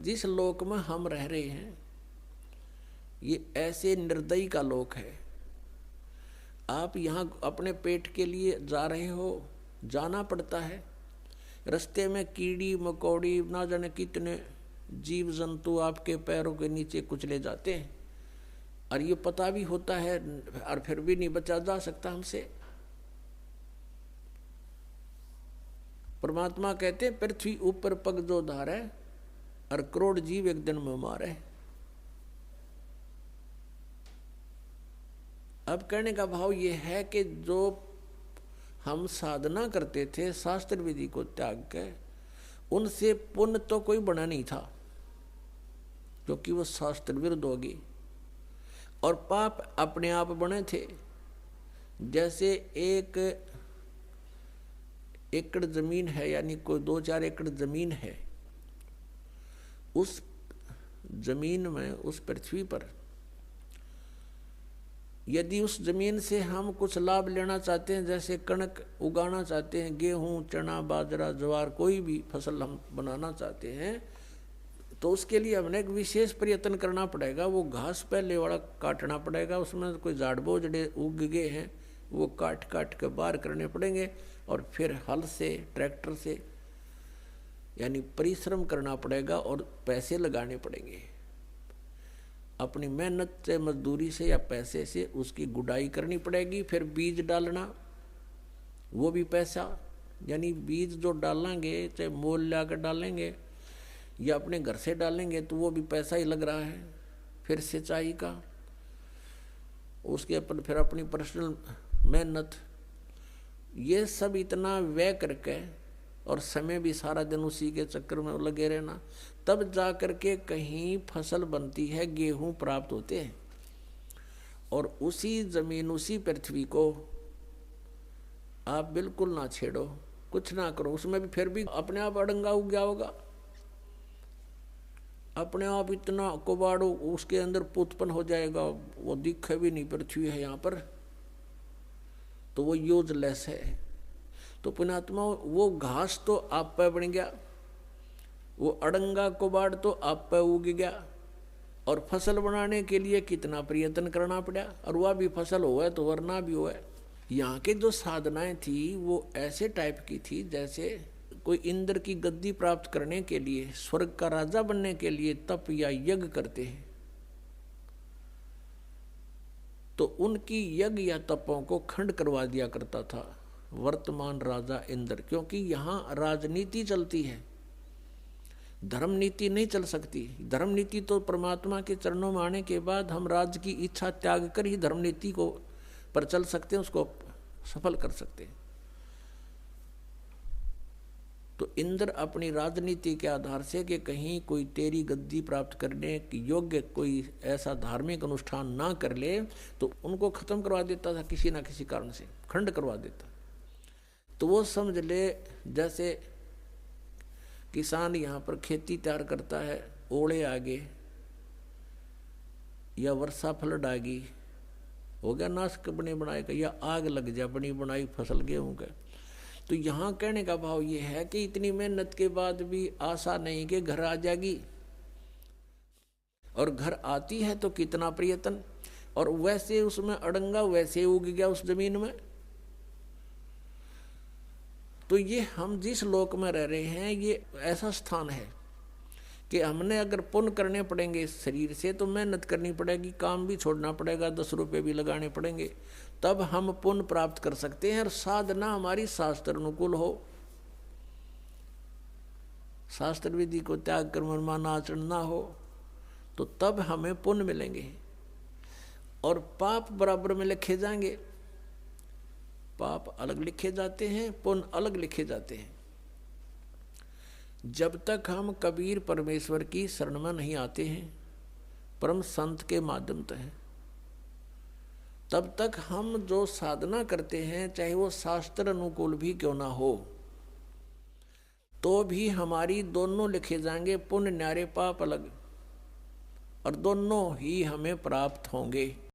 जिस लोक में हम रह रहे हैं ये ऐसे निर्दयी का लोक है। आप यहाँ अपने पेट के लिए जा रहे हो, जाना पड़ता है। रास्ते में कीड़ी मकोड़ी ना जाने कितने जीव जंतु आपके पैरों के नीचे कुचले जाते हैं और ये पता भी होता है और फिर भी नहीं बचा जा सकता हमसे। परमात्मा कहते हैं पृथ्वी ऊपर पग जो धारे और करोड़ जीव एक दिन में मारे। अब कहने का भाव ये है कि जो हम साधना करते थे शास्त्र विधि को त्याग के, उनसे पुण्य तो कोई बना नहीं था क्योंकि वो शास्त्र विरुद्ध होगी, और पाप अपने आप बने थे। जैसे एक एकड़ जमीन है, यानी कोई 2-4 एकड़ जमीन है, उस जमीन में, उस पृथ्वी पर यदि उस जमीन से हम कुछ लाभ लेना चाहते हैं, जैसे कणक उगाना चाहते हैं, गेहूं चना बाजरा ज्वार कोई भी फसल हम बनाना चाहते हैं, तो उसके लिए हमने एक विशेष प्रयत्न करना पड़ेगा। वो घास पहले वाला काटना पड़ेगा, उसमें कोई झाड़ बोझड़े उग गए हैं वो काट काट के बाहर करने पड़ेंगे, और फिर हल से ट्रैक्टर से यानी परिश्रम करना पड़ेगा और पैसे लगाने पड़ेंगे। अपनी मेहनत से, मजदूरी से या पैसे से उसकी गुड़ाई करनी पड़ेगी। फिर बीज डालना, वो भी पैसा, यानी बीज जो डालेंगे चाहे मोल ला कर डालेंगे या अपने घर से डालेंगे तो वो भी पैसा ही लग रहा है। फिर सिंचाई का, उसके ऊपर फिर अपनी पर्सनल मेहनत, ये सब इतना व्यय करके और समय भी सारा दिन उसी के चक्कर में लगे रहना, तब जा कर के कहीं फसल बनती है, गेहूं प्राप्त होते हैं। और उसी जमीन, उसी पृथ्वी को आप बिल्कुल ना छेड़ो, कुछ ना करो, उसमें भी फिर भी अपने आप अड़ंगा उग गया होगा, अपने आप इतना कुबाड़ो उसके अंदर उत्पन्न हो जाएगा, वो दिखे भी नहीं पृथ्वी है यहाँ पर, तो वो यूजलेस है। तो पुण्यात्मा, वो घास तो आप पे बन गया, वो अड़ंगा कुबाड़ तो आप पे उग गया, और फसल बनाने के लिए कितना प्रयत्न करना पड़ा, और वह भी फसल हुआ तो वरना भी हुआ। यहाँ के जो साधनाएं थी वो ऐसे टाइप की थी जैसे कोई इंद्र की गद्दी प्राप्त करने के लिए, स्वर्ग का राजा बनने के लिए तप या यज्ञ करते हैं, तो उनकी यज्ञ या तपों को खंड करवा दिया करता था वर्तमान राजा इंद्र। क्योंकि यहाँ राजनीति चलती है, धर्म नीति नहीं चल सकती। धर्म नीति तो परमात्मा के चरणों में आने के बाद हम राज्य की इच्छा त्याग कर ही धर्म नीति को पर चल सकते हैं, उसको सफल कर सकते हैं। तो इंद्र अपनी राजनीति के आधार से कि कहीं कोई तेरी गद्दी प्राप्त करने की योग्य कोई ऐसा धार्मिक अनुष्ठान ना कर ले, तो उनको खत्म करवा देता था, किसी ना किसी कारण से खंड करवा देता। तो वो समझ ले, जैसे किसान यहाँ पर खेती तैयार करता है, ओले आगे या वर्षा फ्लड आ गई, हो गया नाश बने बनाए का, या आग लग जाए बनी बनाई फसल गेहूं का। तो यहाँ कहने का भाव ये है कि इतनी मेहनत के बाद भी आशा नहीं कि घर आ जाएगी, और घर आती है तो कितना प्रयत्न, और वैसे उसमें अड़ंगा वैसे उग गया उस जमीन में। तो ये हम जिस लोक में रह रहे हैं ये ऐसा स्थान है कि हमने अगर पुण्य करने पड़ेंगे शरीर से तो मेहनत करनी पड़ेगी, काम भी छोड़ना पड़ेगा, 10 रुपये भी लगाने पड़ेंगे, तब हम पुण्य प्राप्त कर सकते हैं। और साधना हमारी शास्त्र अनुकूल हो, शास्त्र विधि को त्याग कर मनमाना आचरण ना हो, तो तब हमें पुण्य मिलेंगे। और पाप बराबर में लिखे जाएंगे, पाप अलग लिखे जाते हैं, पुण्य अलग लिखे जाते हैं। जब तक हम कबीर परमेश्वर की शरण में नहीं आते हैं परम संत के माध्यम से, तब तक हम जो साधना करते हैं चाहे वो शास्त्र अनुकूल भी क्यों ना हो, तो भी हमारी दोनों लिखे जाएंगे, पुण्य न्यारे पाप अलग, और दोनों ही हमें प्राप्त होंगे।